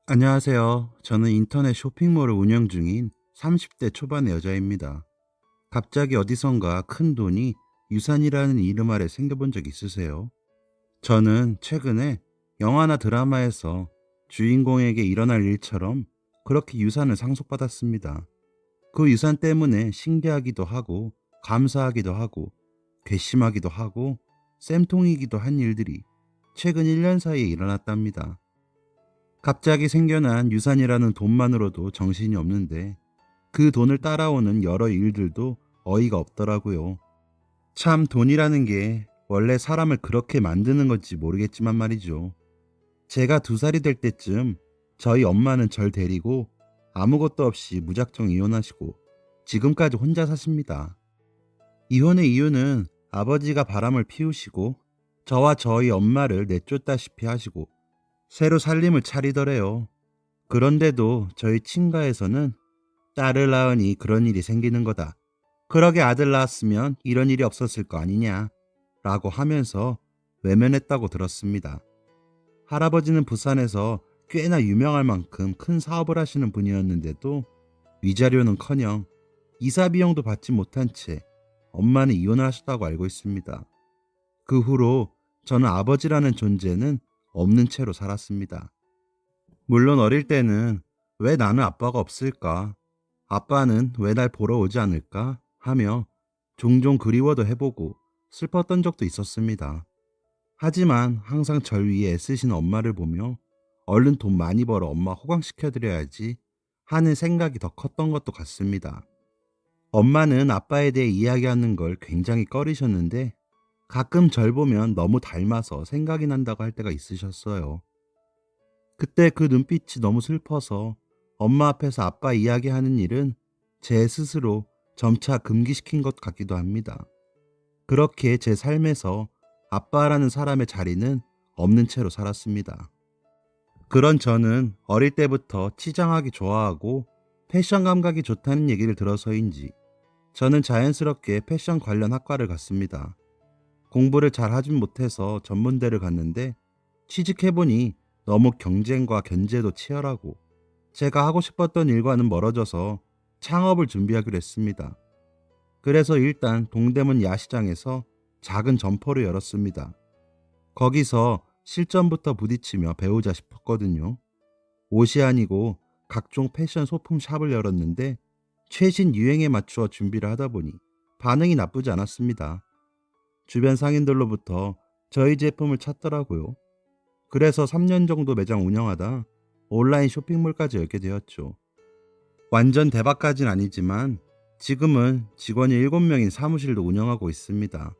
안녕하세요. 저는 인터넷 쇼핑몰을 운영 중인 30대 초반의 여자입니다. 갑자기 어디선가 큰 돈이 유산이라는 이름 아래 생겨본 적 있으세요? 저는 최근에 영화나 드라마에서 주인공에게 일어날 일처럼 그렇게 유산을 상속받았습니다. 그 유산 때문에 신기하기도 하고, 감사하기도 하고, 괘씸하기도 하고, 쌤통이기도 한 일들이 최근 1년 사이에 일어났답니다. 갑자기 생겨난 유산이라는 돈만으로도 정신이 없는데 그 돈을 따라오는 여러 일들도 어이가 없더라고요. 참 돈이라는 게 원래 사람을 그렇게 만드는 건지 모르겠지만 말이죠. 제가 2살이 될 때쯤 저희 엄마는 절 데리고 아무것도 없이 무작정 이혼하시고 지금까지 혼자 사십니다. 이혼의 이유는 아버지가 바람을 피우시고 저와 저희 엄마를 내쫓다시피 하시고 새로 살림을 차리더래요. 그런데도 저희 친가에서는 딸을 낳으니 그런 일이 생기는 거다. 그러게 아들 낳았으면 이런 일이 없었을 거 아니냐. 라고 하면서 외면했다고 들었습니다. 할아버지는 부산에서 꽤나 유명할 만큼 큰 사업을 하시는 분이었는데도 위자료는커녕 이사 비용도 받지 못한 채 엄마는 이혼을 하셨다고 알고 있습니다. 그 후로 저는 아버지라는 존재는 없는 채로 살았습니다. 물론 어릴 때는 왜 나는 아빠가 없을까? 아빠는 왜 날 보러 오지 않을까? 하며 종종 그리워도 해보고 슬펐던 적도 있었습니다. 하지만 항상 절 위해 애쓰시는 엄마를 보며 얼른 돈 많이 벌어 엄마 호강시켜드려야지 하는 생각이 더 컸던 것도 같습니다. 엄마는 아빠에 대해 이야기하는 걸 굉장히 꺼리셨는데 가끔 절 보면 너무 닮아서 생각이 난다고 할 때가 있으셨어요. 그때 그 눈빛이 너무 슬퍼서 엄마 앞에서 아빠 이야기하는 일은 제 스스로 점차 금기시킨 것 같기도 합니다. 그렇게 제 삶에서 아빠라는 사람의 자리는 없는 채로 살았습니다. 그런 저는 어릴 때부터 치장하기 좋아하고 패션 감각이 좋다는 얘기를 들어서인지 저는 자연스럽게 패션 관련 학과를 갔습니다. 공부를 잘 하진 못해서 전문대를 갔는데 취직해보니 너무 경쟁과 견제도 치열하고 제가 하고 싶었던 일과는 멀어져서 창업을 준비하기로 했습니다. 그래서 일단 동대문 야시장에서 작은 점포를 열었습니다. 거기서 실전부터 부딪히며 배우자 싶었거든요. 옷이 아니고 각종 패션 소품 샵을 열었는데 최신 유행에 맞추어 준비를 하다 보니 반응이 나쁘지 않았습니다. 주변 상인들로부터 저희 제품을 찾더라고요. 그래서 3년 정도 매장 운영하다 온라인 쇼핑몰까지 열게 되었죠. 완전 대박까진 아니지만 지금은 직원이 7명인 사무실도 운영하고 있습니다.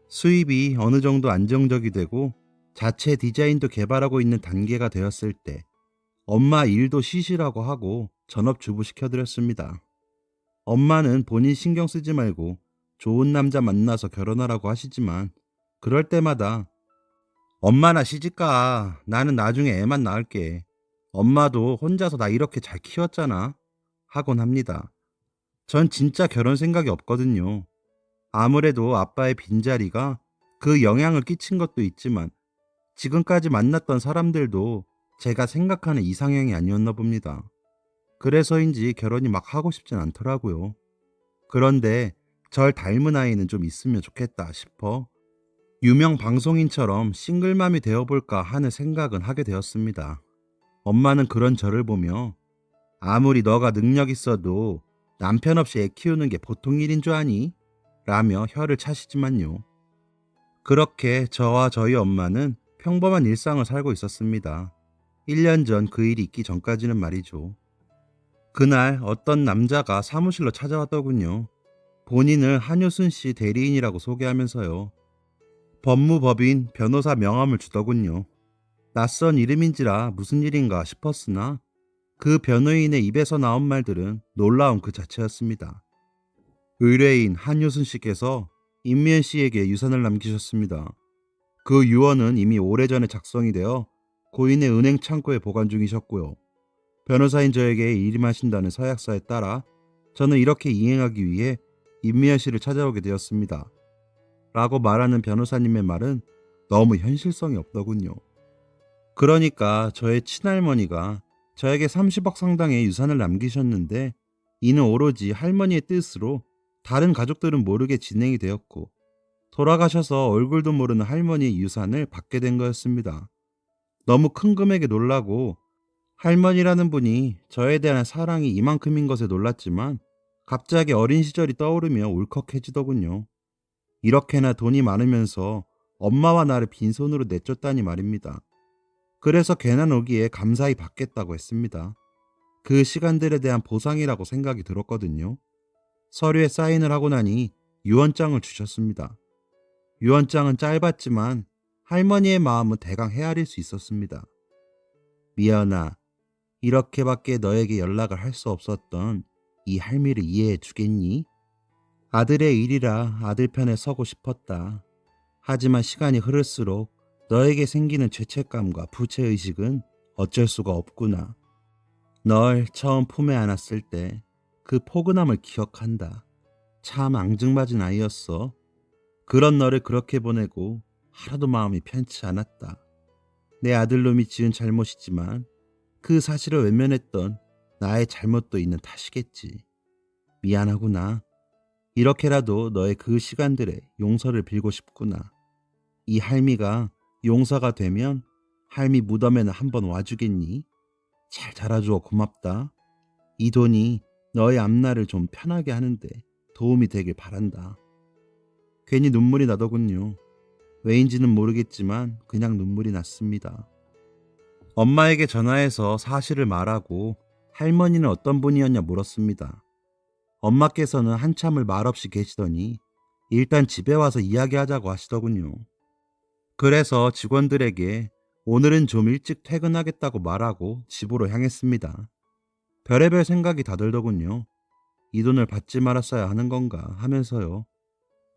수입이 어느 정도 안정적이 되고 자체 디자인도 개발하고 있는 단계가 되었을 때 엄마 일도 쉬시라고 하고 전업주부 시켜드렸습니다. 엄마는 본인 신경 쓰지 말고 좋은 남자 만나서 결혼하라고 하시지만 그럴 때마다 엄마나 시집가. 나는 나중에 애만 낳을게. 엄마도 혼자서 나 이렇게 잘 키웠잖아. 하곤 합니다. 전 진짜 결혼 생각이 없거든요. 아무래도 아빠의 빈자리가 그 영향을 끼친 것도 있지만 지금까지 만났던 사람들도 제가 생각하는 이상형이 아니었나 봅니다. 그래서인지 결혼이 막 하고 싶진 않더라고요. 그런데 절 닮은 아이는 좀 있으면 좋겠다 싶어 유명 방송인처럼 싱글맘이 되어볼까 하는 생각은 하게 되었습니다. 엄마는 그런 저를 보며 아무리 너가 능력 있어도 남편 없이 애 키우는 게 보통 일인 줄 아니? 라며 혀를 차시지만요. 그렇게 저와 저희 엄마는 평범한 일상을 살고 있었습니다. 1년 전 그 일이 있기 전까지는 말이죠. 그날 어떤 남자가 사무실로 찾아왔더군요. 본인을 한효순 씨 대리인이라고 소개하면서요. 법무법인 변호사 명함을 주더군요. 낯선 이름인지라 무슨 일인가 싶었으나 그 변호인의 입에서 나온 말들은 놀라움 그 자체였습니다. 의뢰인 한효순 씨께서 임미연 씨에게 유산을 남기셨습니다. 그 유언은 이미 오래전에 작성이 되어 고인의 은행 창고에 보관 중이셨고요. 변호사인 저에게 일임하신다는 서약서에 따라 저는 이렇게 이행하기 위해 임미연 씨를 찾아오게 되었습니다. 라고 말하는 변호사님의 말은 너무 현실성이 없더군요. 그러니까 저의 친할머니가 저에게 30억 상당의 유산을 남기셨는데 이는 오로지 할머니의 뜻으로 다른 가족들은 모르게 진행이 되었고 돌아가셔서 얼굴도 모르는 할머니의 유산을 받게 된 거였습니다. 너무 큰 금액에 놀라고 할머니라는 분이 저에 대한 사랑이 이만큼인 것에 놀랐지만 갑자기 어린 시절이 떠오르며 울컥해지더군요. 이렇게나 돈이 많으면서 엄마와 나를 빈손으로 내쫓다니 말입니다. 그래서 괜한 오기에 감사히 받겠다고 했습니다. 그 시간들에 대한 보상이라고 생각이 들었거든요. 서류에 사인을 하고 나니 유언장을 주셨습니다. 유언장은 짧았지만 할머니의 마음은 대강 헤아릴 수 있었습니다. 미연아, 이렇게밖에 너에게 연락을 할 수 없었던 이 할미를 이해해 주겠니? 아들의 일이라 아들 편에 서고 싶었다. 하지만 시간이 흐를수록 너에게 생기는 죄책감과 부채의식은 어쩔 수가 없구나. 널 처음 품에 안았을 때 그 포근함을 기억한다. 참 앙증맞은 아이였어. 그런 너를 그렇게 보내고 하나도 마음이 편치 않았다. 내 아들놈이 지은 잘못이지만 그 사실을 외면했던 나의 잘못도 있는 탓이겠지. 미안하구나. 이렇게라도 너의 그 시간들에 용서를 빌고 싶구나. 이 할미가 용서가 되면 할미 무덤에는 한번 와주겠니? 잘 자라주어 고맙다. 이 돈이 너의 앞날을 좀 편하게 하는데 도움이 되길 바란다. 괜히 눈물이 나더군요. 왜인지는 모르겠지만 그냥 눈물이 났습니다. 엄마에게 전화해서 사실을 말하고 할머니는 어떤 분이었냐 물었습니다. 엄마께서는 한참을 말없이 계시더니 일단 집에 와서 이야기하자고 하시더군요. 그래서 직원들에게 오늘은 좀 일찍 퇴근하겠다고 말하고 집으로 향했습니다. 별의별 생각이 다 들더군요. 이 돈을 받지 말았어야 하는 건가 하면서요.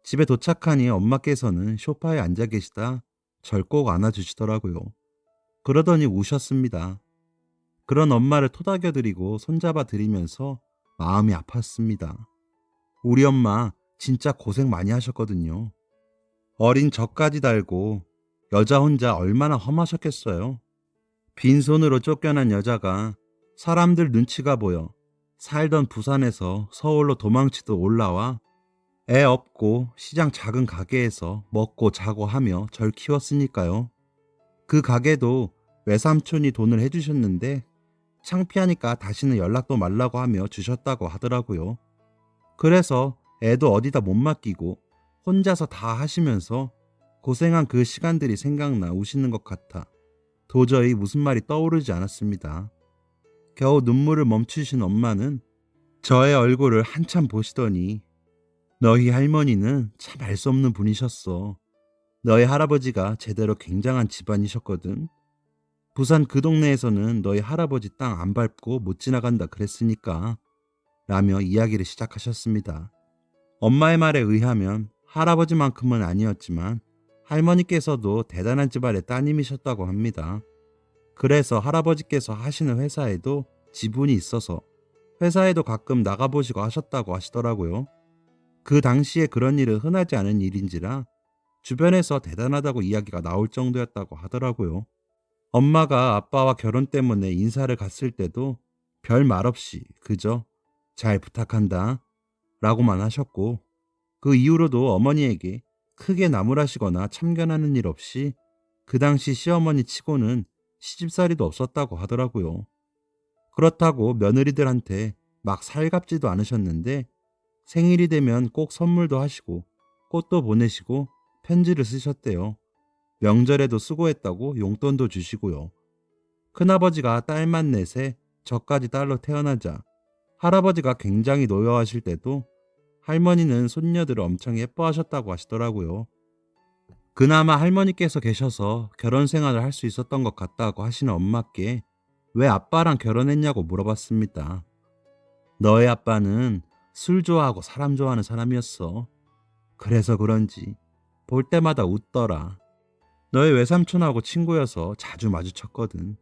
집에 도착하니 엄마께서는 소파에 앉아 계시다 절 꼭 안아주시더라고요. 그러더니 우셨습니다. 그런 엄마를 토닥여드리고 손잡아 드리면서 마음이 아팠습니다. 우리 엄마 진짜 고생 많이 하셨거든요. 어린 저까지 달고 여자 혼자 얼마나 험하셨겠어요. 빈손으로 쫓겨난 여자가 사람들 눈치가 보여 살던 부산에서 서울로 도망치듯 올라와 애 없고 시장 작은 가게에서 먹고 자고 하며 절 키웠으니까요. 그 가게도 외삼촌이 돈을 해주셨는데 창피하니까 다시는 연락도 말라고 하며 주셨다고 하더라고요. 그래서 애도 어디다 못 맡기고 혼자서 다 하시면서 고생한 그 시간들이 생각나 우시는 것 같아 도저히 무슨 말이 떠오르지 않았습니다. 겨우 눈물을 멈추신 엄마는 저의 얼굴을 한참 보시더니 너희 할머니는 참 알 수 없는 분이셨어. 너희 할아버지가 제대로 굉장한 집안이셨거든. 부산 그 동네에서는 너희 할아버지 땅 안 밟고 못 지나간다 그랬으니까 라며 이야기를 시작하셨습니다. 엄마의 말에 의하면 할아버지만큼은 아니었지만 할머니께서도 대단한 집안의 따님이셨다고 합니다. 그래서 할아버지께서 하시는 회사에도 지분이 있어서 회사에도 가끔 나가보시고 하셨다고 하시더라고요. 그 당시에 그런 일은 흔하지 않은 일인지라 주변에서 대단하다고 이야기가 나올 정도였다고 하더라고요. 엄마가 아빠와 결혼 때문에 인사를 갔을 때도 별 말 없이 그저 잘 부탁한다 라고만 하셨고 그 이후로도 어머니에게 크게 나무라시거나 참견하는 일 없이 그 당시 시어머니 치고는 시집살이도 없었다고 하더라고요. 그렇다고 며느리들한테 막 살갑지도 않으셨는데 생일이 되면 꼭 선물도 하시고 꽃도 보내시고 편지를 쓰셨대요. 명절에도 수고했다고 용돈도 주시고요. 큰아버지가 딸만 넷에 저까지 딸로 태어나자 할아버지가 굉장히 노여하실 때도 할머니는 손녀들을 엄청 예뻐하셨다고 하시더라고요. 그나마 할머니께서 계셔서 결혼 생활을 할 수 있었던 것 같다고 하시는 엄마께 왜 아빠랑 결혼했냐고 물어봤습니다. 너의 아빠는 술 좋아하고 사람 좋아하는 사람이었어. 그래서 그런지 볼 때마다 웃더라. 너희 외삼촌하고 친구여서 자주 마주쳤거든.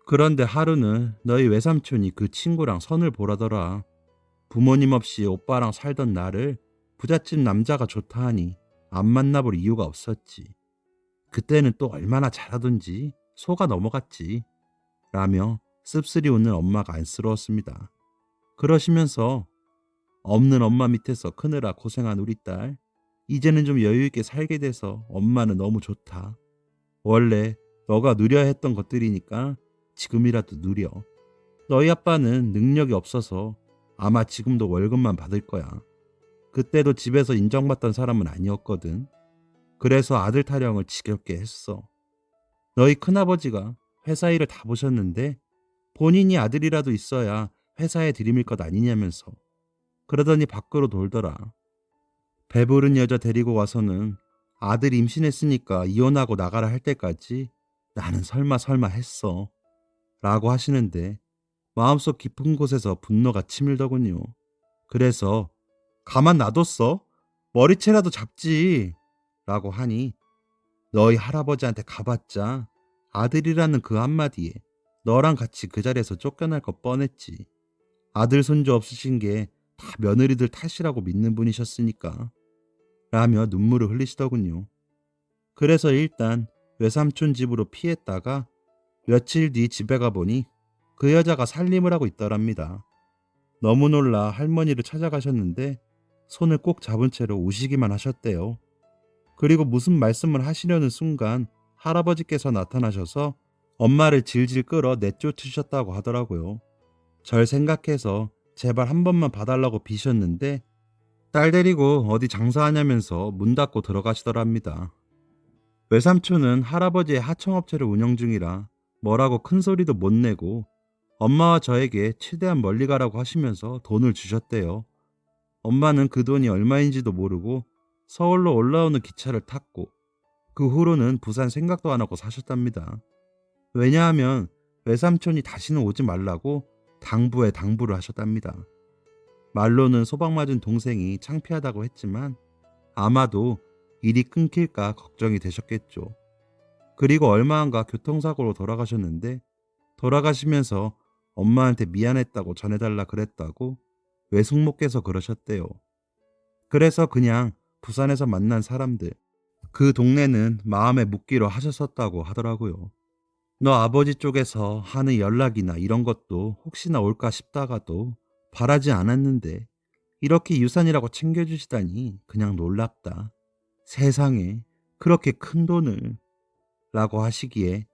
그런데 하루는 너희 외삼촌이 그 친구랑 선을 보라더라. 부모님 없이 오빠랑 살던 나를 부잣집 남자가 좋다 하니 안 만나볼 이유가 없었지. 그때는 또 얼마나 잘하던지 속아 넘어갔지. 라며 씁쓸히 웃는 엄마가 안쓰러웠습니다. 그러시면서 없는 엄마 밑에서 크느라 고생한 우리 딸, 이제는 좀 여유 있게 살게 돼서 엄마는 너무 좋다. 원래 너가 누려야 했던 것들이니까 지금이라도 누려. 너희 아빠는 능력이 없어서 아마 지금도 월급만 받을 거야. 그때도 집에서 인정받던 사람은 아니었거든. 그래서 아들 타령을 지겹게 했어. 너희 큰아버지가 회사 일을 다 보셨는데 본인이 아들이라도 있어야 회사에 들이밀 것 아니냐면서 그러더니 밖으로 돌더라. 배부른 여자 데리고 와서는 아들 임신했으니까 이혼하고 나가라 할 때까지 나는 설마 했어. 라고 하시는데 마음속 깊은 곳에서 분노가 치밀더군요. 그래서 가만 놔뒀어? 머리채라도 잡지. 라고 하니 너희 할아버지한테 가봤자 아들이라는 그 한마디에 너랑 같이 그 자리에서 쫓겨날 것 뻔했지. 아들 손주 없으신 게 다 며느리들 탓이라고 믿는 분이셨으니까. 라며 눈물을 흘리시더군요. 그래서 일단 외삼촌 집으로 피했다가 며칠 뒤 집에 가보니 그 여자가 살림을 하고 있더랍니다. 너무 놀라 할머니를 찾아가셨는데 손을 꼭 잡은 채로 우시기만 하셨대요. 그리고 무슨 말씀을 하시려는 순간 할아버지께서 나타나셔서 엄마를 질질 끌어 내쫓으셨다고 하더라고요. 절 생각해서 제발 한 번만 봐달라고 비셨는데 딸 데리고 어디 장사하냐면서 문 닫고 들어가시더랍니다. 외삼촌은 할아버지의 하청업체를 운영 중이라 뭐라고 큰 소리도 못 내고 엄마와 저에게 최대한 멀리 가라고 하시면서 돈을 주셨대요. 엄마는 그 돈이 얼마인지도 모르고 서울로 올라오는 기차를 탔고 그 후로는 부산 생각도 안 하고 사셨답니다. 왜냐하면 외삼촌이 다시는 오지 말라고 당부에 당부를 하셨답니다. 말로는 소방 맞은 동생이 창피하다고 했지만 아마도 일이 끊길까 걱정이 되셨겠죠. 그리고 얼마 안가 교통사고로 돌아가셨는데 돌아가시면서 엄마한테 미안했다고 전해달라 그랬다고 외숙모께서 그러셨대요. 그래서 그냥 부산에서 만난 사람들, 그 동네는 마음에 묻기로 하셨었다고 하더라고요. 너 아버지 쪽에서 하는 연락이나 이런 것도 혹시나 올까 싶다가도 바라지 않았는데 이렇게 유산이라고 챙겨주시다니 그냥 놀랍다. 세상에 그렇게 큰 돈을 라고 하시기에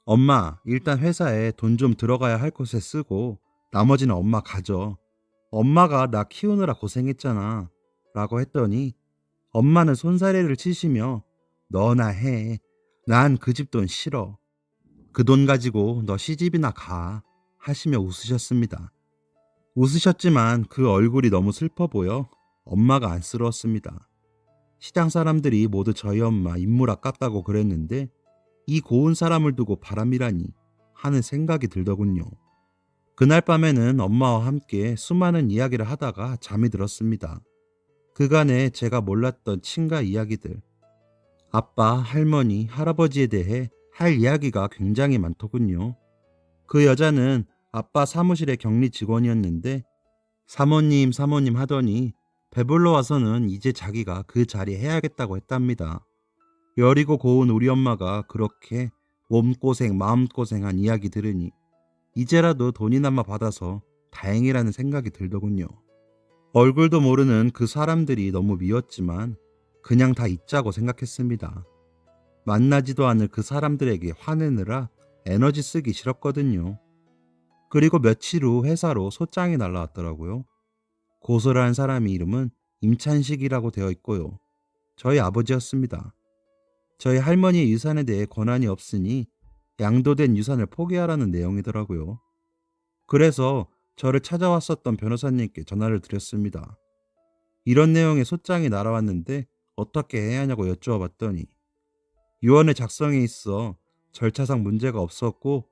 엄마 일단 회사에 돈 좀 들어가야 할 곳에 쓰고 나머지는 엄마 가져. 엄마가 나 키우느라 고생했잖아. 라고 했더니 엄마는 손사래를 치시며 너나 해. 난 그 집 돈 싫어. 그 돈 가지고 너 시집이나 가. 하시며 웃으셨습니다. 웃으셨지만 그 얼굴이 너무 슬퍼 보여 엄마가 안쓰러웠습니다. 시장 사람들이 모두 저희 엄마 인물 아깝다고 그랬는데 이 고운 사람을 두고 바람이라니 하는 생각이 들더군요. 그날 밤에는 엄마와 함께 수많은 이야기를 하다가 잠이 들었습니다. 그간에 제가 몰랐던 친가 이야기들, 아빠, 할머니, 할아버지에 대해 할 이야기가 굉장히 많더군요. 그 여자는 아빠 사무실의 격리 직원이었는데 사모님 하더니 배불러 와서는 이제 자기가 그 자리 해야겠다고 했답니다. 여리고 고운 우리 엄마가 그렇게 몸고생 마음고생한 이야기 들으니 이제라도 돈이나마 받아서 다행이라는 생각이 들더군요. 얼굴도 모르는 그 사람들이 너무 미웠지만 그냥 다 잊자고 생각했습니다. 만나지도 않을 그 사람들에게 화내느라 에너지 쓰기 싫었거든요. 그리고 며칠 후 회사로 소장이 날라왔더라고요. 고소를 한 사람의 이름은 임찬식이라고 되어 있고요. 저희 아버지였습니다. 저희 할머니의 유산에 대해 권한이 없으니 양도된 유산을 포기하라는 내용이더라고요. 그래서 저를 찾아왔었던 변호사님께 전화를 드렸습니다. 이런 내용의 소장이 날아왔는데 어떻게 해야 하냐고 여쭈어봤더니 유언의 작성에 있어 절차상 문제가 없었고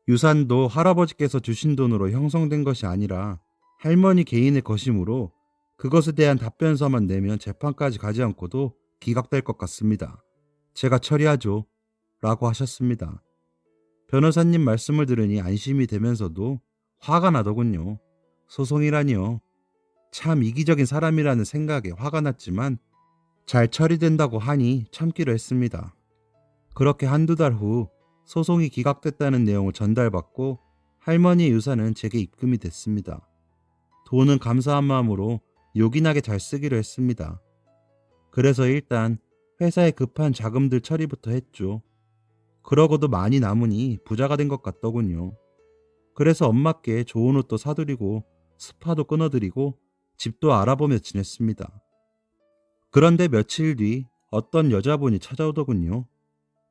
유산도 할아버지께서 주신 돈으로 형성된 것이 아니라 할머니 개인의 것이므로 그것에 대한 답변서만 내면 재판까지 가지 않고도 기각될 것 같습니다. 제가 처리하죠. 라고 하셨습니다. 변호사님 말씀을 들으니 안심이 되면서도 화가 나더군요. 소송이라니요. 참 이기적인 사람이라는 생각에 화가 났지만 잘 처리된다고 하니 참기로 했습니다. 그렇게 한두 달 후 소송이 기각됐다는 내용을 전달받고 할머니의 유산은 제게 입금이 됐습니다. 돈은 감사한 마음으로 요긴하게 잘 쓰기로 했습니다. 그래서 일단 회사에 급한 자금들 처리부터 했죠. 그러고도 많이 남으니 부자가 된 것 같더군요. 그래서 엄마께 좋은 옷도 사드리고 스파도 끊어드리고 집도 알아보며 지냈습니다. 그런데 며칠 뒤 어떤 여자분이 찾아오더군요.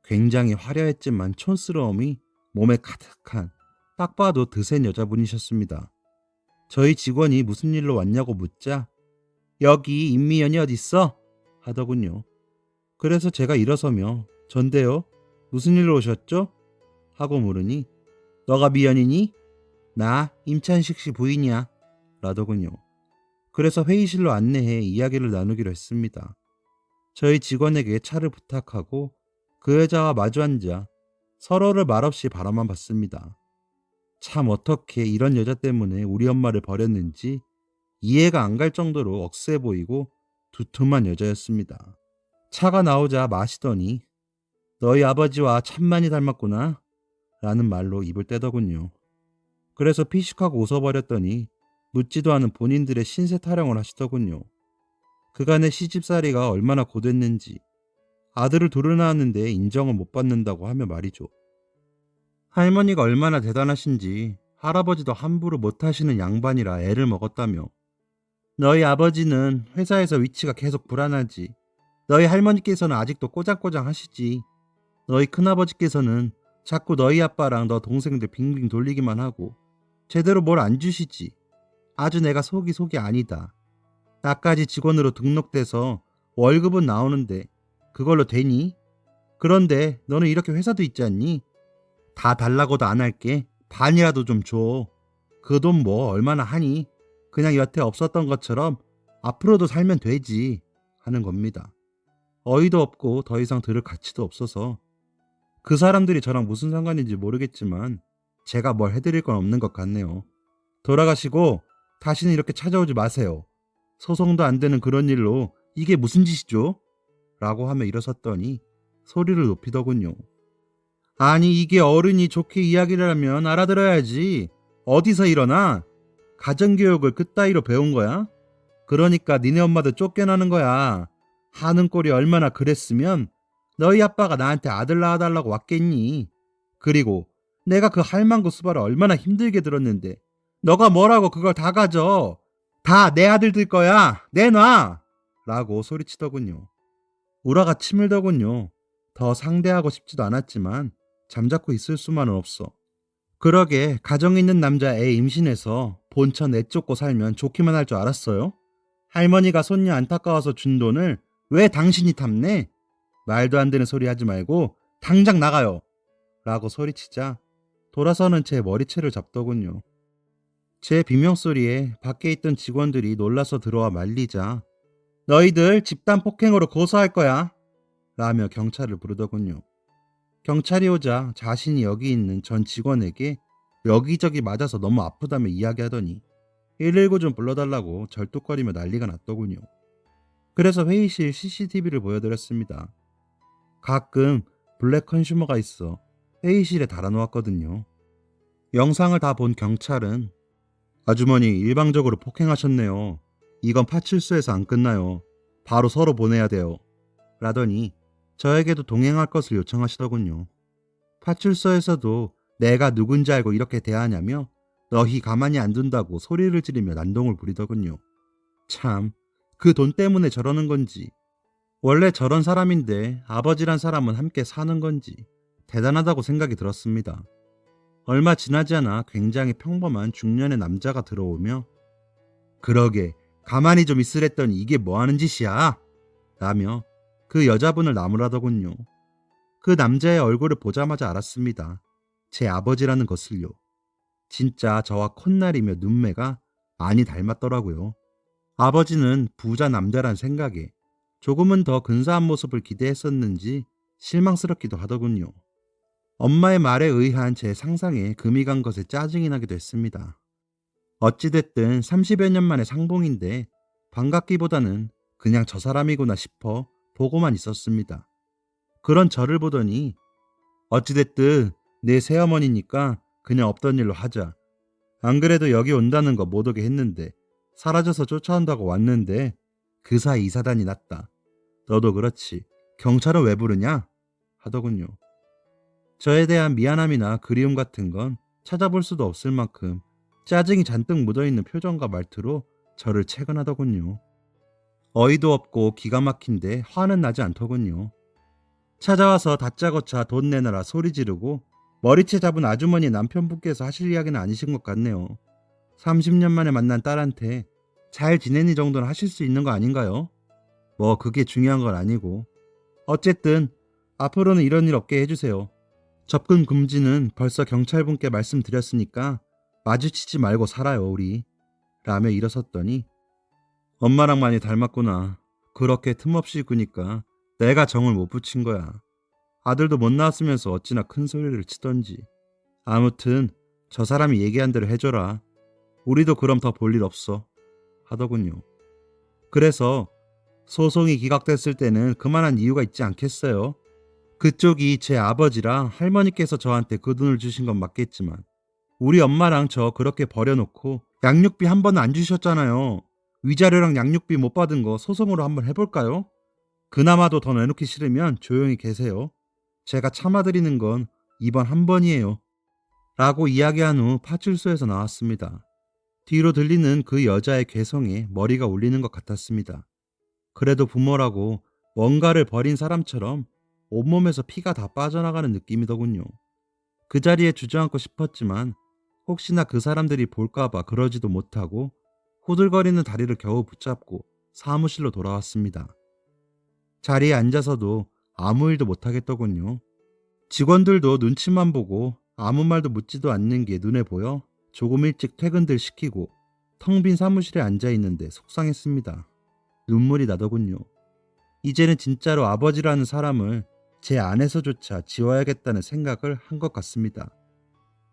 굉장히 화려했지만 촌스러움이 몸에 가득한 딱 봐도 드센 여자분이셨습니다. 저희 직원이 무슨 일로 왔냐고 묻자 여기 임미연이 어딨어? 하더군요. 그래서 제가 일어서며 전데요? 무슨 일로 오셨죠? 하고 물으니 너가 미연이니? 나 임찬식 씨 부인이야 라더군요. 그래서 회의실로 안내해 이야기를 나누기로 했습니다. 저희 직원에게 차를 부탁하고 그 여자와 마주 앉아 서로를 말없이 바라만 봤습니다. 참 어떻게 이런 여자 때문에 우리 엄마를 버렸는지 이해가 안 갈 정도로 억세 보이고 두툼한 여자였습니다. 차가 나오자 마시더니 너희 아버지와 참 많이 닮았구나 라는 말로 입을 떼더군요. 그래서 피식하고 웃어버렸더니 묻지도 않은 본인들의 신세 타령을 하시더군요. 그간의 시집살이가 얼마나 고됐는지 아들을 둘을 낳았는데 인정을 못 받는다고 하며 말이죠. 할머니가 얼마나 대단하신지 할아버지도 함부로 못하시는 양반이라 애를 먹었다며 너희 아버지는 회사에서 위치가 계속 불안하지. 너희 할머니께서는 아직도 꼬장꼬장 하시지. 너희 큰아버지께서는 자꾸 너희 아빠랑 너 동생들 빙빙 돌리기만 하고 제대로 뭘 안 주시지. 아주 내가 속이 아니다. 나까지 직원으로 등록돼서 월급은 나오는데 그걸로 되니? 그런데 너는 이렇게 회사도 있지 않니? 다 달라고도 안 할게. 반이라도 좀 줘. 그 돈 뭐 얼마나 하니? 그냥 여태 없었던 것처럼 앞으로도 살면 되지 하는 겁니다. 어이도 없고 더 이상 들을 가치도 없어서 그 사람들이 저랑 무슨 상관인지 모르겠지만 제가 뭘 해드릴 건 없는 것 같네요. 돌아가시고 다시는 이렇게 찾아오지 마세요. 소송도 안 되는 그런 일로 이게 무슨 짓이죠? 라고 하며 일어섰더니 소리를 높이더군요. 아니 이게 어른이 좋게 이야기를 하면 알아들어야지. 어디서 일어나? 가정교육을 그따위로 배운 거야? 그러니까 니네 엄마도 쫓겨나는 거야. 하는 꼴이 얼마나 그랬으면 너희 아빠가 나한테 아들 낳아달라고 왔겠니? 그리고 내가 그 할망구 수발을 얼마나 힘들게 들었는데 너가 뭐라고 그걸 다 가져. 다 내 아들들 거야. 내놔! 라고 소리치더군요. 우라가 치밀더군요. 더 상대하고 싶지도 않았지만 잠자코 있을 수만은 없어. 그러게 가정 있는 남자 애 임신해서 본천 내쫓고 살면 좋기만 할 줄 알았어요? 할머니가 손녀 안타까워서 준 돈을 왜 당신이 탐내? 말도 안 되는 소리 하지 말고 당장 나가요! 라고 소리치자 돌아서는 제 머리채를 잡더군요. 제 비명소리에 밖에 있던 직원들이 놀라서 들어와 말리자 너희들 집단 폭행으로 고소할 거야! 라며 경찰을 부르더군요. 경찰이 오자 자신이 여기 있는 전 직원에게 여기저기 맞아서 너무 아프다며 이야기하더니 119 좀 불러달라고 절뚝거리며 난리가 났더군요. 그래서 회의실 CCTV를 보여드렸습니다. 가끔 블랙 컨슈머가 있어 회의실에 달아놓았거든요. 영상을 다 본 경찰은 아주머니 일방적으로 폭행하셨네요. 이건 파출소에서 안 끝나요. 바로 서로 보내야 돼요. 라더니 저에게도 동행할 것을 요청하시더군요. 파출소에서도 내가 누군지 알고 이렇게 대하냐며 너희 가만히 안 둔다고 소리를 지르며 난동을 부리더군요. 참, 그 돈 때문에 저러는 건지 원래 저런 사람인데 아버지란 사람은 함께 사는 건지 대단하다고 생각이 들었습니다. 얼마 지나지 않아 굉장히 평범한 중년의 남자가 들어오며 그러게 가만히 좀 있으랬더니 이게 뭐하는 짓이야? 라며 그 여자분을 나무라더군요. 그 남자의 얼굴을 보자마자 알았습니다. 제 아버지라는 것을요. 진짜 저와 콧날이며 눈매가 많이 닮았더라고요. 아버지는 부자 남자란 생각에 조금은 더 근사한 모습을 기대했었는지 실망스럽기도 하더군요. 엄마의 말에 의한 제 상상에 금이 간 것에 짜증이 나기도 했습니다. 어찌됐든 30여 년 만에 상봉인데 반갑기보다는 그냥 저 사람이구나 싶어 보고만 있었습니다. 그런 저를 보더니 어찌됐든 내 새어머니니까 그냥 없던 일로 하자. 안 그래도 여기 온다는 거 못 오게 했는데 사라져서 쫓아온다고 왔는데 그 사이 이 사단이 났다. 너도 그렇지. 경찰은 왜 부르냐? 하더군요. 저에 대한 미안함이나 그리움 같은 건 찾아볼 수도 없을 만큼 짜증이 잔뜩 묻어있는 표정과 말투로 저를 채근하더군요. 어이도 없고 기가 막힌데 화는 나지 않더군요. 찾아와서 다짜고짜 돈 내놔라 소리 지르고 머리채 잡은 아주머니 남편분께서 하실 이야기는 아니신 것 같네요. 30년 만에 만난 딸한테 잘 지내니 정도는 하실 수 있는 거 아닌가요? 뭐 그게 중요한 건 아니고. 어쨌든 앞으로는 이런 일 없게 해주세요. 접근 금지는 벌써 경찰분께 말씀드렸으니까 마주치지 말고 살아요 우리. 라며 일어섰더니 엄마랑 많이 닮았구나. 그렇게 틈없이 구니까 내가 정을 못 붙인 거야. 아들도 못 낳았으면서 어찌나 큰 소리를 치던지. 아무튼 저 사람이 얘기한 대로 해줘라. 우리도 그럼 더 볼 일 없어. 하더군요. 그래서 소송이 기각됐을 때는 그만한 이유가 있지 않겠어요? 그쪽이 제 아버지랑 할머니께서 저한테 그 돈을 주신 건 맞겠지만 우리 엄마랑 저 그렇게 버려놓고 양육비 한 번은 안 주셨잖아요. 위자료랑 양육비 못 받은 거 소송으로 한번 해볼까요? 그나마도 더 내놓기 싫으면 조용히 계세요. 제가 참아드리는 건 이번 한 번이에요. 라고 이야기한 후 파출소에서 나왔습니다. 뒤로 들리는 그 여자의 괴성에 머리가 울리는 것 같았습니다. 그래도 부모라고 뭔가를 버린 사람처럼 온몸에서 피가 다 빠져나가는 느낌이더군요. 그 자리에 주저앉고 싶었지만 혹시나 그 사람들이 볼까봐 그러지도 못하고 후들거리는 다리를 겨우 붙잡고 사무실로 돌아왔습니다. 자리에 앉아서도 아무 일도 못하겠더군요. 직원들도 눈치만 보고 아무 말도 묻지도 않는 게 눈에 보여 조금 일찍 퇴근들 시키고 텅 빈 사무실에 앉아 있는데 속상했습니다. 눈물이 나더군요. 이제는 진짜로 아버지라는 사람을 제 안에서조차 지워야겠다는 생각을 한 것 같습니다.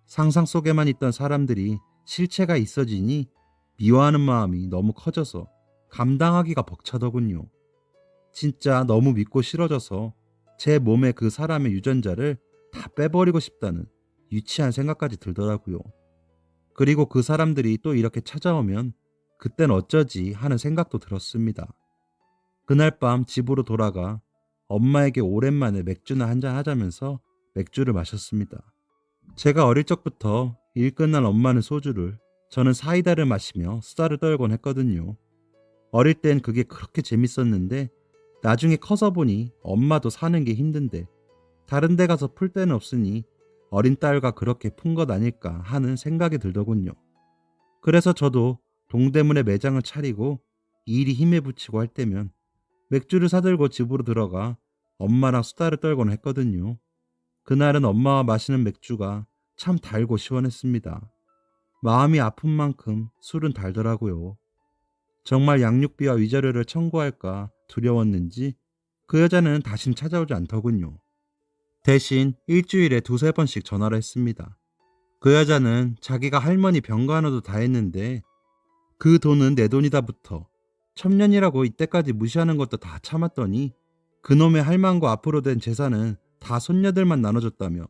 상상 속에만 있던 사람들이 실체가 있어지니 미워하는 마음이 너무 커져서 감당하기가 벅차더군요. 진짜 너무 믿고 싫어져서 제 몸에 그 사람의 유전자를 다 빼버리고 싶다는 유치한 생각까지 들더라고요. 그리고 그 사람들이 또 이렇게 찾아오면 그땐 어쩌지 하는 생각도 들었습니다. 그날 밤 집으로 돌아가 엄마에게 오랜만에 맥주나 한잔 하자면서 맥주를 마셨습니다. 제가 어릴 적부터 일 끝난 엄마는 소주를, 저는 사이다를 마시며 수다를 떨곤 했거든요. 어릴 땐 그게 그렇게 재밌었는데 나중에 커서 보니 엄마도 사는 게 힘든데 다른 데 가서 풀 데는 없으니 어린 딸과 그렇게 푼 것 아닐까 하는 생각이 들더군요. 그래서 저도 동대문에 매장을 차리고 일이 힘에 부치고 할 때면 맥주를 사들고 집으로 들어가 엄마랑 수다를 떨곤 했거든요. 그날은 엄마와 마시는 맥주가 참 달고 시원했습니다. 마음이 아픈 만큼 술은 달더라고요. 정말 양육비와 위자료를 청구할까 두려웠는지 그 여자는 다신 찾아오지 않더군요. 대신 일주일에 두세 번씩 전화를 했습니다. 그 여자는 자기가 할머니 병간호도 다 했는데 그 돈은 내 돈이다부터 천년이라고 이때까지 무시하는 것도 다 참았더니 그놈의 할망구 앞으로 된 재산은 다 손녀들만 나눠줬다며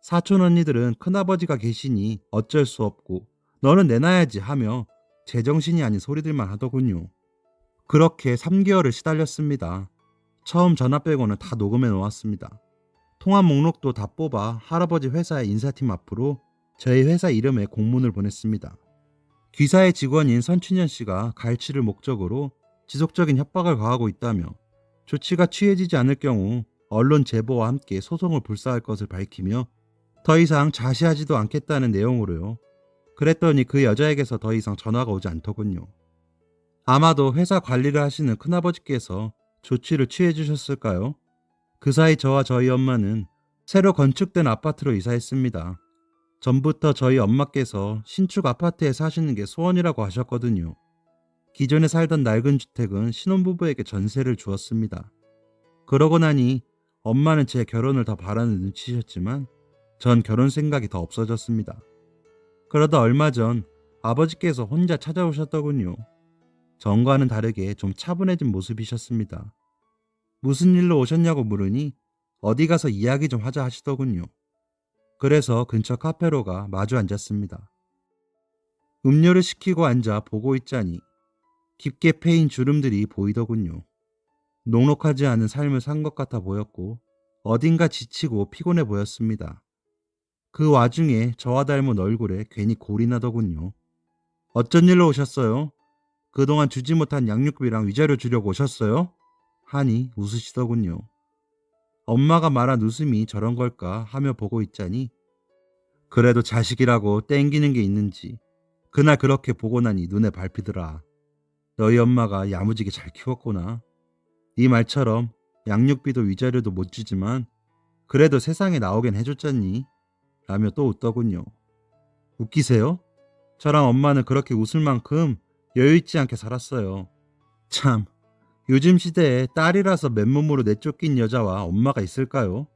사촌 언니들은 큰아버지가 계시니 어쩔 수 없고 너는 내놔야지 하며 제정신이 아닌 소리들만 하더군요. 그렇게 3개월을 시달렸습니다. 처음 전화 빼고는 다 녹음해 놓았습니다. 통화 목록도 다 뽑아 할아버지 회사의 인사팀 앞으로 저희 회사 이름에 공문을 보냈습니다. 귀사의 직원인 선춘현 씨가 갈취를 목적으로 지속적인 협박을 가하고 있다며 조치가 취해지지 않을 경우 언론 제보와 함께 소송을 불사할 것을 밝히며 더 이상 자시하지도 않겠다는 내용으로요. 그랬더니 그 여자에게서 더 이상 전화가 오지 않더군요. 아마도 회사 관리를 하시는 큰아버지께서 조치를 취해 주셨을까요? 그 사이 저와 저희 엄마는 새로 건축된 아파트로 이사했습니다. 전부터 저희 엄마께서 신축 아파트에 사시는 게 소원이라고 하셨거든요. 기존에 살던 낡은 주택은 신혼부부에게 전세를 주었습니다. 그러고 나니 엄마는 제 결혼을 더 바라는 눈치셨지만 전 결혼 생각이 더 없어졌습니다. 그러다 얼마 전 아버지께서 혼자 찾아오셨더군요. 전과는 다르게 좀 차분해진 모습이셨습니다. 무슨 일로 오셨냐고 물으니 어디 가서 이야기 좀 하자 하시더군요. 그래서 근처 카페로 가 마주 앉았습니다. 음료를 시키고 앉아 보고 있자니 깊게 패인 주름들이 보이더군요. 녹록하지 않은 삶을 산 것 같아 보였고 어딘가 지치고 피곤해 보였습니다. 그 와중에 저와 닮은 얼굴에 괜히 골이 나더군요. 어쩐 일로 오셨어요? 그동안 주지 못한 양육비랑 위자료 주려고 오셨어요? 하니 웃으시더군요. 엄마가 말한 웃음이 저런 걸까 하며 보고 있자니 그래도 자식이라고 땡기는 게 있는지 그날 그렇게 보고 나니 눈에 밟히더라. 너희 엄마가 야무지게 잘 키웠구나. 네 말처럼 양육비도 위자료도 못 주지만 그래도 세상에 나오긴 해줬잖니? 라며 또 웃더군요. 웃기세요? 저랑 엄마는 그렇게 웃을 만큼 여유있지 않게 살았어요. 참, 요즘 시대에 딸이라서 맨몸으로 내쫓긴 여자와 엄마가 있을까요?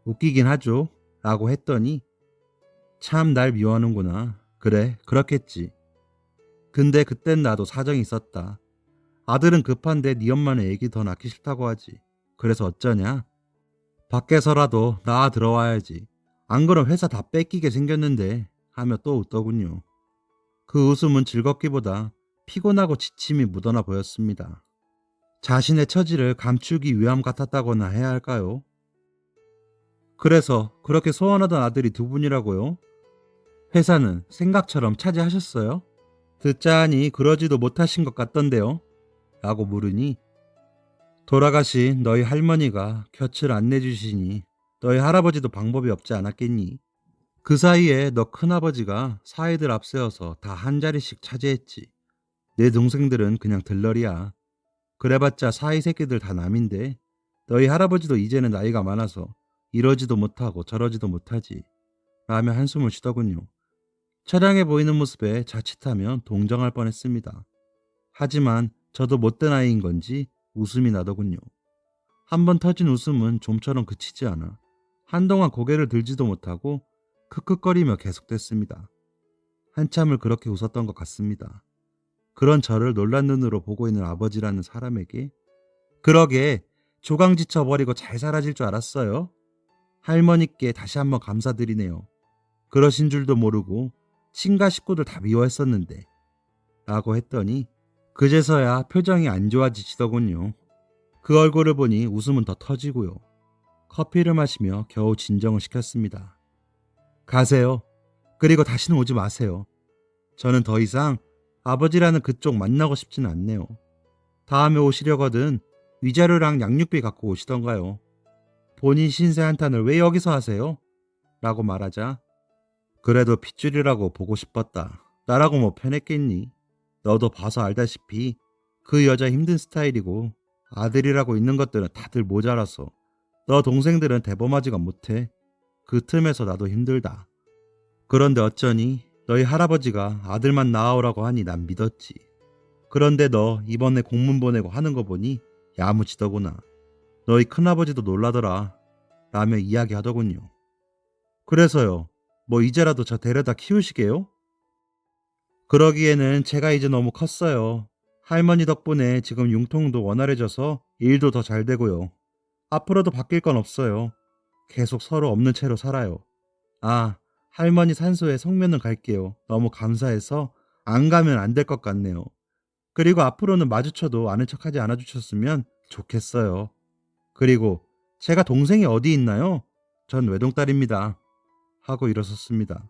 웃기긴 하죠. 라고 했더니 참 날 미워하는구나. 그래, 그렇겠지. 근데 그땐 나도 사정이 있었다. 아들은 급한데 네 엄마는 애기 더 낳기 싫다고 하지. 그래서 어쩌냐? 밖에서라도 나아 들어와야지. 안 그럼 회사 다 뺏기게 생겼는데 하며 또 웃더군요. 그 웃음은 즐겁기보다 피곤하고 지침이 묻어나 보였습니다. 자신의 처지를 감추기 위함 같았다거나 해야 할까요? 그래서 그렇게 소원하던 아들이 두 분이라고요? 회사는 생각처럼 차지하셨어요? 듣자하니 그러지도 못하신 것 같던데요? 라고 물으니 돌아가신 너희 할머니가 곁을 안 내주시니 너희 할아버지도 방법이 없지 않았겠니? 그 사이에 너 큰아버지가 사위들 앞세워서 다 한 자리씩 차지했지. 내 동생들은 그냥 들러리야. 그래봤자 사위 새끼들 다 남인데 너희 할아버지도 이제는 나이가 많아서 이러지도 못하고 저러지도 못하지. 라며 한숨을 쉬더군요. 처량해 보이는 모습에 자칫하면 동정할 뻔했습니다. 하지만 저도 못된 아이인 건지 웃음이 나더군요. 한번 터진 웃음은 좀처럼 그치지 않아 한동안 고개를 들지도 못하고 크크거리며 계속됐습니다. 한참을 그렇게 웃었던 것 같습니다. 그런 저를 놀란 눈으로 보고 있는 아버지라는 사람에게 그러게 조강 지쳐버리고 잘 살아질 줄 알았어요. 할머니께 다시 한번 감사드리네요. 그러신 줄도 모르고 친가 식구들 다 미워했었는데 라고 했더니 그제서야 표정이 안 좋아지시더군요. 그 얼굴을 보니 웃음은 더 터지고요. 커피를 마시며 겨우 진정을 시켰습니다. 가세요. 그리고 다시는 오지 마세요. 저는 더 이상 아버지라는 그쪽 만나고 싶지는 않네요. 다음에 오시려거든 위자료랑 양육비 갖고 오시던가요. 본인 신세 한탄을 왜 여기서 하세요? 라고 말하자 그래도 핏줄이라고 보고 싶었다. 나라고 뭐 편했겠니? 너도 봐서 알다시피 그 여자 힘든 스타일이고 아들이라고 있는 것들은 다들 모자라서 너 동생들은 대범하지가 못해. 그 틈에서 나도 힘들다. 그런데 어쩌니 너희 할아버지가 아들만 낳아오라고 하니 난 믿었지. 그런데 너 이번에 공문 보내고 하는 거 보니 야무지더구나. 너희 큰아버지도 놀라더라. 라며 이야기하더군요. 그래서요. 뭐 이제라도 저 데려다 키우시게요? 그러기에는 제가 이제 너무 컸어요. 할머니 덕분에 지금 융통도 원활해져서 일도 더 잘 되고요. 앞으로도 바뀔 건 없어요. 계속 서로 없는 채로 살아요. 아, 할머니 산소에 성면을 갈게요. 너무 감사해서 안 가면 안 될 것 같네요. 그리고 앞으로는 마주쳐도 아는 척하지 않아 주셨으면 좋겠어요. 그리고 제가 동생이 어디 있나요? 전 외동딸입니다. 하고 일어섰습니다.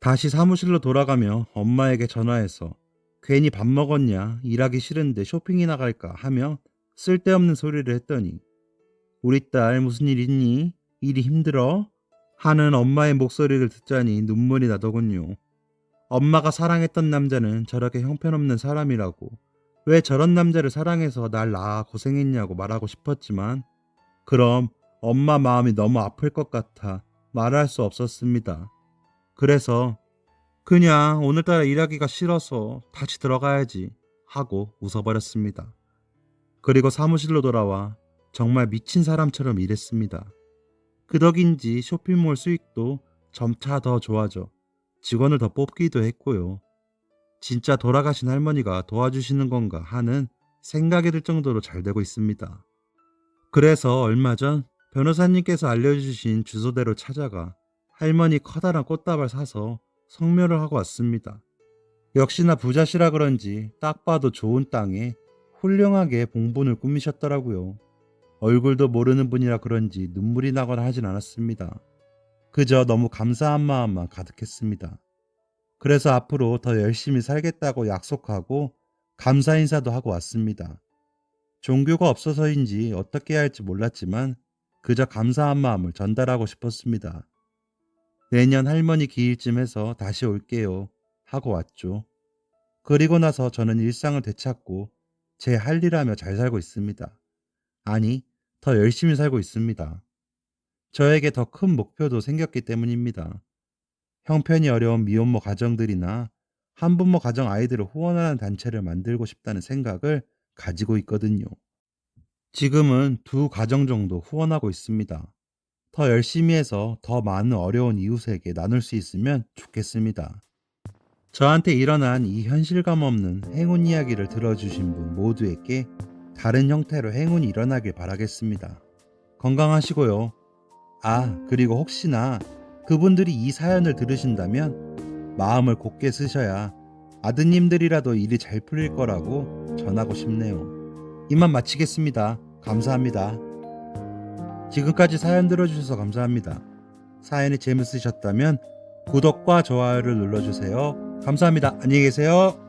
다시 사무실로 돌아가며 엄마에게 전화해서 괜히 밥 먹었냐, 일하기 싫은데 쇼핑이나 갈까 하며 쓸데없는 소리를 했더니 우리 딸 무슨 일 있니? 일이 힘들어? 하는 엄마의 목소리를 듣자니 눈물이 나더군요. 엄마가 사랑했던 남자는 저렇게 형편없는 사람이라고 왜 저런 남자를 사랑해서 날 낳아 고생했냐고 말하고 싶었지만 그럼 엄마 마음이 너무 아플 것 같아 말할 수 없었습니다. 그래서 그냥 오늘따라 일하기가 싫어서 다시 들어가야지 하고 웃어버렸습니다. 그리고 사무실로 돌아와 정말 미친 사람처럼 일했습니다. 그 덕인지 쇼핑몰 수익도 점차 더 좋아져 직원을 더 뽑기도 했고요. 진짜 돌아가신 할머니가 도와주시는 건가 하는 생각이 들 정도로 잘 되고 있습니다. 그래서 얼마 전 변호사님께서 알려주신 주소대로 찾아가 할머니 커다란 꽃다발 사서 성묘를 하고 왔습니다. 역시나 부자시라 그런지 딱 봐도 좋은 땅에 훌륭하게 봉분을 꾸미셨더라고요. 얼굴도 모르는 분이라 그런지 눈물이 나거나 하진 않았습니다. 그저 너무 감사한 마음만 가득했습니다. 그래서 앞으로 더 열심히 살겠다고 약속하고 감사 인사도 하고 왔습니다. 종교가 없어서인지 어떻게 해야 할지 몰랐지만 그저 감사한 마음을 전달하고 싶었습니다. 내년 할머니 기일쯤 해서 다시 올게요 하고 왔죠. 그리고 나서 저는 일상을 되찾고 제 할 일하며 잘 살고 있습니다. 아니, 더 열심히 살고 있습니다. 저에게 더 큰 목표도 생겼기 때문입니다. 형편이 어려운 미혼모 가정들이나 한부모 가정 아이들을 후원하는 단체를 만들고 싶다는 생각을 가지고 있거든요. 지금은 2가정 정도 후원하고 있습니다. 더 열심히 해서 더 많은 어려운 이웃에게 나눌 수 있으면 좋겠습니다. 저한테 일어난 이 현실감 없는 행운 이야기를 들어주신 분 모두에게 다른 형태로 행운이 일어나길 바라겠습니다. 건강하시고요. 그리고 혹시나 그분들이 이 사연을 들으신다면 마음을 곧게 쓰셔야 아드님들이라도 일이 잘 풀릴 거라고 전하고 싶네요. 이만 마치겠습니다. 감사합니다. 지금까지 사연 들어주셔서 감사합니다. 사연이 재밌으셨다면 구독과 좋아요를 눌러주세요. 감사합니다. 안녕히 계세요.